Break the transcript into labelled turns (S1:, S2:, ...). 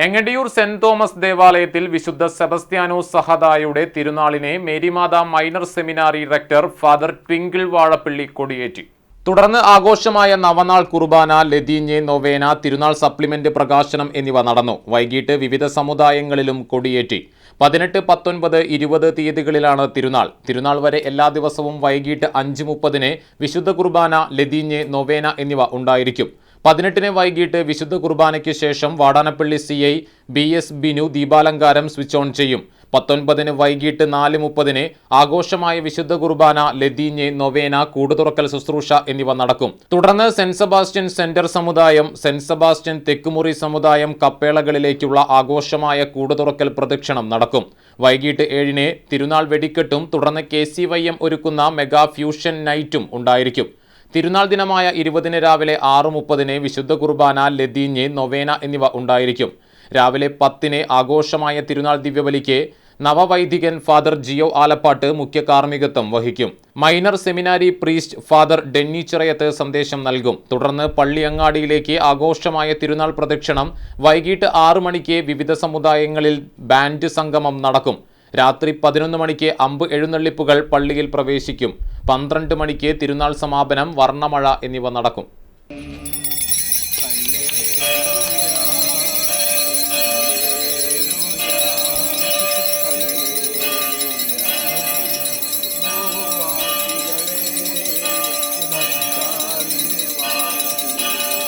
S1: Engandiyur saint Thomas ദേവാലയത്തിൽ വിശുദ്ധ സെബസ്ത്യാനോസ് സഹദായുടെ തിരുനാളിനെ Marymatha minor seminary rector Father Twinkle Vazhappally കൊടിയേറ്റി. തുടർന്ന് ആഘോഷമായ നവനാൾ കുർബാന, ലതീഞ്ഞെ, നൊവേന, തിരുനാൾ സപ്ലിമെന്റ് പ്രകാശനം എന്നിവ നടന്നു. വൈകിട്ട് വിവിധ സമുദായങ്ങളിലും കൊടിയേറ്റി. 18, 19, 20 തീയതികളിലാണ് തിരുനാൾ വരെ എല്ലാ ദിവസവും വൈകിട്ട് 5:30 വിശുദ്ധ കുർബാന, ലതീഞ്ഞെ, നൊവേന എന്നിവ ഉണ്ടായിരിക്കും. 18 വൈകിട്ട് വിശുദ്ധ കുർബാനയ്ക്ക് ശേഷം വാടാനപ്പള്ളി CI BS ബിനു ദീപാലങ്കാരം സ്വിച്ച് ഓൺ ചെയ്യും. 19 വൈകിട്ട് 4:30 ആഘോഷമായ വിശുദ്ധ കുർബാന, ലതീഞ്ഞെ, നൊവേന, കൂടുതുറക്കൽ ശുശ്രൂഷ എന്നിവ നടക്കും. തുടർന്ന് സെന്റ് സെബാസ്റ്റ്യൻ സെന്റർ സമുദായം, സെന്റ് സെബാസ്റ്റ്യൻ തെക്കുമുറി സമുദായം കപ്പേളകളിലേക്കുള്ള ആഘോഷമായ കൂടുതുറക്കൽ പ്രദക്ഷിണം നടക്കും. വൈകിട്ട് 7 തിരുനാൾ വെടിക്കെട്ടും തുടർന്ന് KCYM ഒരുക്കുന്ന മെഗാ ഫ്യൂഷൻ നൈറ്റും ഉണ്ടായിരിക്കും. തിരുനാൾ ദിനമായ 20 രാവിലെ 6:30 വിശുദ്ധ കുർബാന, ലതീഞ്ഞെ, നൊവേന എന്നിവ ഉണ്ടായിരിക്കും. രാവിലെ 10 ആഘോഷമായ തിരുനാൾ ദിവ്യബലിക്ക് നവവൈദികൻ ഫാദർ ജിയോ ആലപ്പാട്ട് മുഖ്യ കാർമ്മികത്വം വഹിക്കും. Minor seminary priest father Denny Chirayath സന്ദേശം നൽകും. തുടർന്ന് പള്ളിയങ്ങാടിയിലേക്ക് ആഘോഷമായ തിരുനാൾ പ്രദക്ഷിണം വൈകിട്ട് 6 മണിക്ക് വിവിധ സമുദായങ്ങളിൽ ബാൻഡ് സംഗമം നടക്കും. രാത്രി 11 മണിക്ക് അമ്പ് എഴുന്നള്ളിപ്പുകൾ പള്ളിയിൽ പ്രവേശിക്കും. 12 മണിക്ക് തിരുനാൾ സമാപനം, വർണ്ണമഴ എന്നിവ നടക്കും.